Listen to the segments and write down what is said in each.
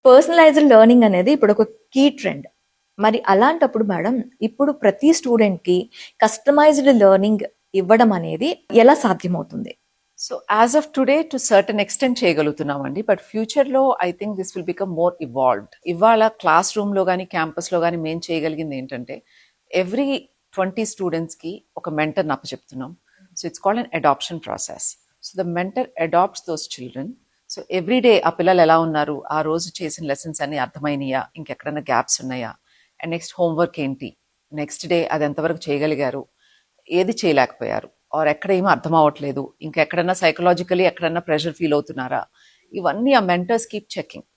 Personalised learning అనేది ఇప్పుడు ఒక కీ ట్రెండ్. మరి అలాంటప్పుడు మేడం, ఇప్పుడు ప్రతి స్టూడెంట్కి కస్టమైజ్డ్ లెర్నింగ్ ఇవ్వడం అనేది ఎలా సాధ్యమవుతుంది? So as of today to certain extent చేయగలుగుతున్నామండి, బట్ ఫ్యూచర్లో I think this will become more evolved. ఇవాళ క్లాస్ రూమ్లో కానీ క్యాంపస్లో కానీ మేము చేయగలిగింది ఏంటంటే, ఎవ్రీ 20 స్టూడెంట్స్కి ఒక మెంటర్ని అప్పచెప్తున్నాం. So it's called an adoption process. So the mentor adopts those children. So everyday ఆ పిల్లలు ఎలా ఉన్నారు, ఆ రోజు చేసిన లెసన్స్ అన్ని అర్థమైనయా, ఇంకెక్కడైనా గ్యాప్స్ ఉన్నాయా, అండ్ నెక్స్ట్ హోంవర్క్ ఏంటి, నెక్స్ట్ డే అది ఎంతవరకు చేయగలిగారు, ఏది చేయలేకపోయారు, ఆర్ ఎక్కడ ఏమీ అర్థం అవ్వట్లేదు, ఇంకెక్కడన్నా సైకలాజికలీ ఎక్కడన్నా ప్రెషర్ ఫీల్ అవుతున్నారా, ఇవన్నీ ఆ mentors keep checking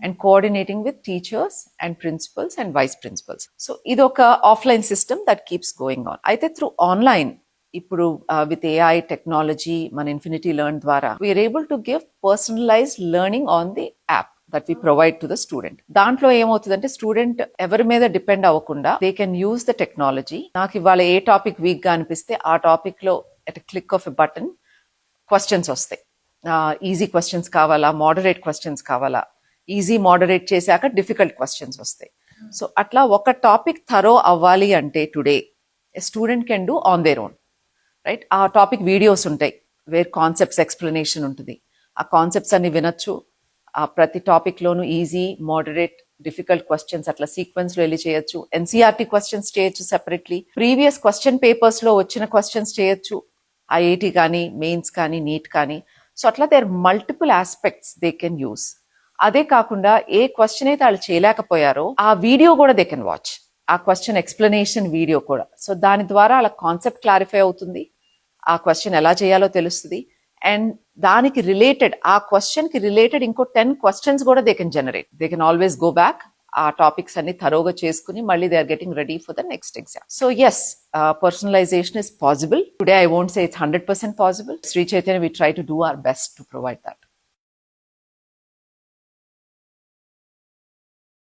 and coordinating with teachers and principals and vice principals. So ఇది ఒక offline system that keeps going on. అయితే త్రూ ఆన్లైన్ ఇప్పుడు విత్ ఏఐ టెక్నాలజీ మన ఇన్ఫినిటీ లెర్న్ ద్వారా we're able to give personalised learning on the app that we provide to the student. దాంట్లో ఏమవుతుందంటే, student ఎవరి మీద డిపెండ్ అవ్వకుండా they can use the technology. నాకు ఇవాళ ఏ టాపిక్ వీక్ గా అనిపిస్తే ఆ టాపిక్ లో at click of a button questions వస్తాయి. ఈజీ క్వశ్చన్స్ కావాలా, మోడరేట్ క్వశ్చన్స్ కావాలా, ఈజీ మోడరేట్ చేశాక డిఫికల్ట్ క్వశ్చన్స్ వస్తాయి. సో అట్లా ఒక టాపిక్ థరో అవ్వాలి అంటే today a student can do on their own, right? ఆ టాపిక్ వీడియోస్ ఉంటాయి వేర్ కాన్సెప్ట్స్ ఎక్స్ప్లెనేషన్ ఉంటుంది. ఆ కాన్సెప్ట్స్ అన్ని వినొచ్చు. ఆ ప్రతి టాపిక్ లోను ఈజీ, మోడరేట్, డిఫికల్ట్ క్వశ్చన్స్ అట్లా సీక్వెన్స్ లో వెళ్ళి చేయొచ్చు. ఎన్సీఆర్టీ క్వశ్చన్స్ చేయొచ్చు సెపరేట్లీ. ప్రీవియస్ క్వశ్చన్ పేపర్స్ లో వచ్చిన క్వశ్చన్స్ చేయొచ్చు, ఐఐటి కానీ మెయిన్స్ కానీ నీట్ కానీ. సో అట్లా there multiple aspects they can use. అదే కాకుండా ఏ క్వశ్చన్ అయితే వాళ్ళు చేయలేకపోయారో ఆ వీడియో కూడా దే కెన్ వాచ్, ఆ క్వశ్చన్ ఎక్స్ప్లెనేషన్ వీడియో కూడా. సో దాని ద్వారా వాళ్ళ కాన్సెప్ట్ క్లారిఫై అవుతుంది, ఆ క్వశ్చన్ ఎలా చేయాలో తెలుస్తుంది, అండ్ దానికి రిలేటెడ్ ఆ క్వశ్చన్ కి రిలేటెడ్ ఇంకో 10 క్వశ్చన్స్ కూడా they can generate. They can always go back, ఆ టాపిక్స్ అన్ని థరోగా చేసుకుని మళ్ళీ they are getting ready for the next exam. So yes, personalisation is possible. Today I won't say it's 100% possible. Sri Chaitanya, we try to do our best to provide that.